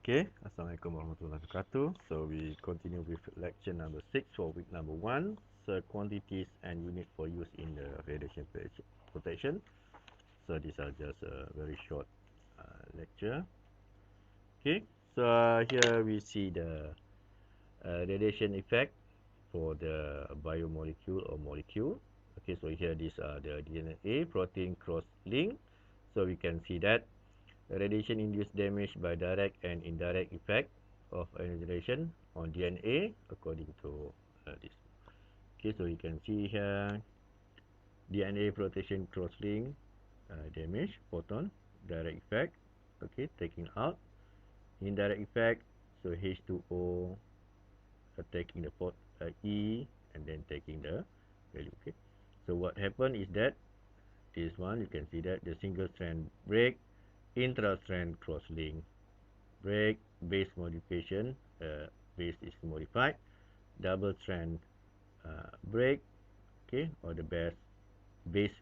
Okay, Assalamualaikum warahmatullahi wabarakatuh. So we continue with lecture number 6 for week number 1. So quantities and unit for use in the radiation protection. So these are just a very short lecture. Okay, so here we see the radiation effect for the biomolecule or molecule. Okay, so here these are the DNA protein cross link. So we can see that radiation induced damage by direct and indirect effect of ionization on DNA according to this. Okay, so you can see here DNA protection cross-link damage, photon, direct effect, okay, taking out, indirect effect, so H2O taking the port E and then taking the value. Okay, so what happened is that this one you can see that the single strand break, intra-strand cross-link break, base modification, base is modified, double strand break, okay, or the base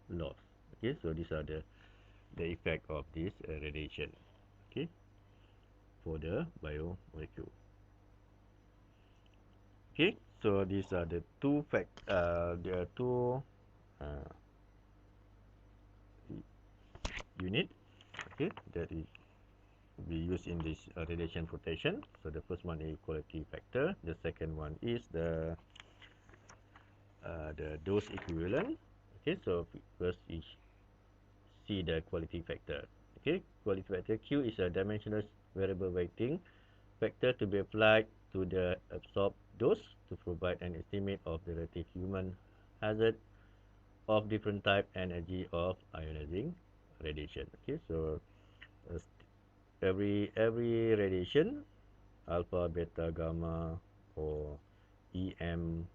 loss. Okay, so these are the effect of this radiation, okay, for the biomolecule. Okay, so these are the two uh, unit, okay, that is we use in this radiation protection. So the first one is quality factor, the second one is the dose equivalent. Okay, so first is see the quality factor. Okay, quality factor Q is a dimensional variable weighting factor to be applied to the absorbed dose to provide an estimate of the relative human hazard of different type and energy of ionizing radiation. Okay, so uh, every radiation, alpha, beta, gamma, or EM,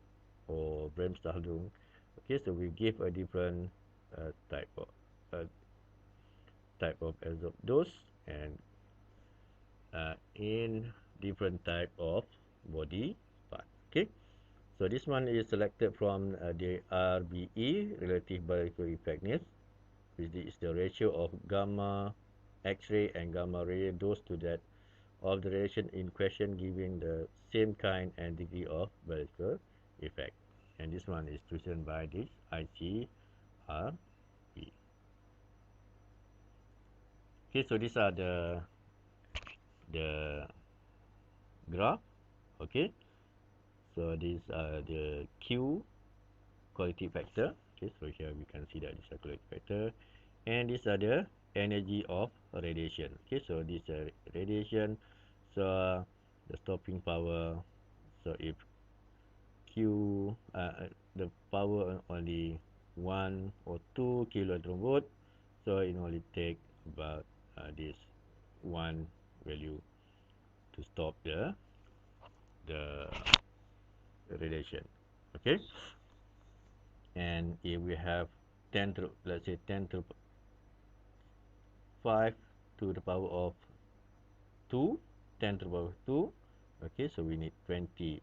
or Bremsstrahlung. Okay, so we give a different type of uh, absorb dose and in different type of body part. Okay, so this one is selected from the RBE, relative biological effectiveness, which is the ratio of gamma X-ray and gamma ray dose to that of the radiation in question, giving the same kind and degree of biological effect. And this one is chosen by this ICRE. Okay, so these are the graph. Okay, so these are the Q quality factor. Okay, so here we can see that this is quality factor, and these are the energy of radiation. Okay, so this radiation, so the stopping power. So if Q the power only 1 or 2 kiloelectron volt, so it only take about this one value to stop the radiation. Okay, and if we have 10 to, let's say 10 to 5 to the power of 2, 10 to the power of 2, okay, so we need 20.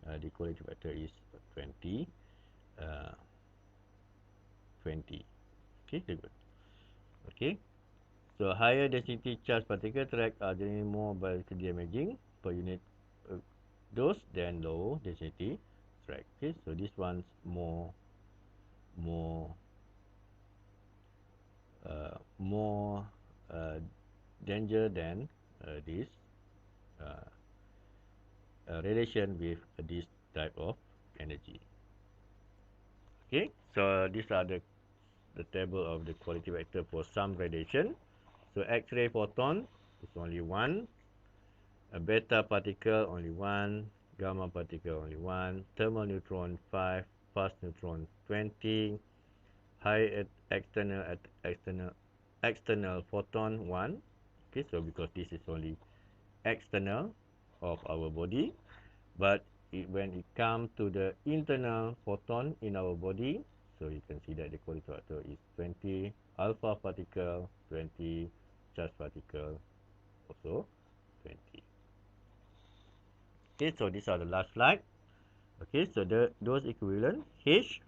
The quality factor is 20. 20. Okay, good. Okay, so higher density charged particle track are generally more biologically damaging per unit dose than low density track. Okay, so this one's more more danger than this uh, radiation with this type of energy. Okay, so these are the table of the quality vector for some radiation. So X-ray photon is only one, a beta particle only one, gamma particle only one, thermal neutron 5, fast neutron 20, high external photon 1. Okay, so because this is only external of our body, but when it comes to the internal photon in our body, so you can see that the quality factor is 20, alpha particle 20, charge particle also 20. Okay, so these are the last slide. Okay, so the dose equivalent H.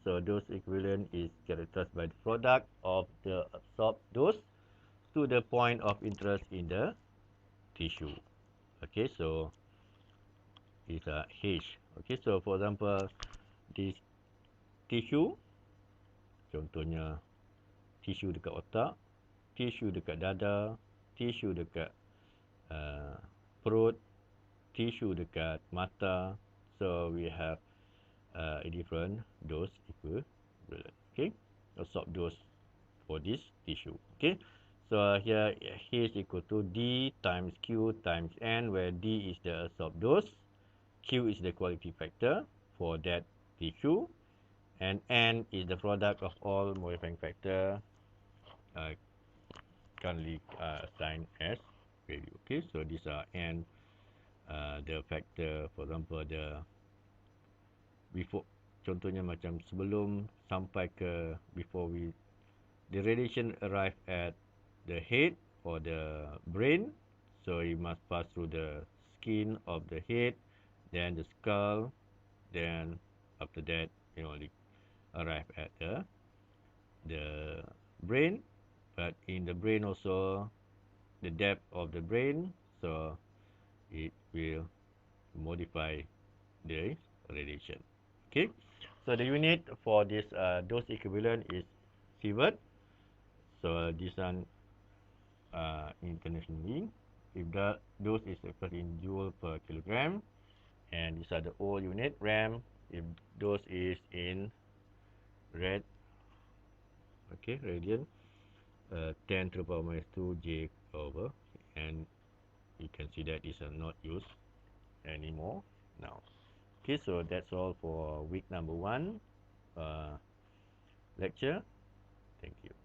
So dose equivalent is characterized by the product of the absorbed dose to the point of interest in the tissue. Okay, so it's a H. Okay, so for example, this tissue, contohnya tisu dekat otak, tisu dekat dada, tisu dekat perut, tisu dekat mata. So we have a different dose equivalent. Okay, absorb dose for this tissue. Okay, so here H is equal to D times Q times N, where D is the absorb dose, Q is the quality factor for that tissue, and N is the product of all modifying factor uh, currently assigned as value. Okay, so these are N, the factor, for example, the before, contohnya macam sebelum sampai ke before the radiation arrive at the head or the brain, so it must pass through the skin of the head, then the skull, then after that only arrive at the brain. But in the brain also, the depth of the brain, so it will modify the radiation. Okay, so the unit for this dose equivalent is sievert. So this one internationally, if the dose is expressed in joule per kilogram, and these are the old unit RAM. If dose is in radian, 10 to the power minus 2 J over, and you can see that is not used anymore now. Okay, so that's all for week number 1 lecture. Thank you.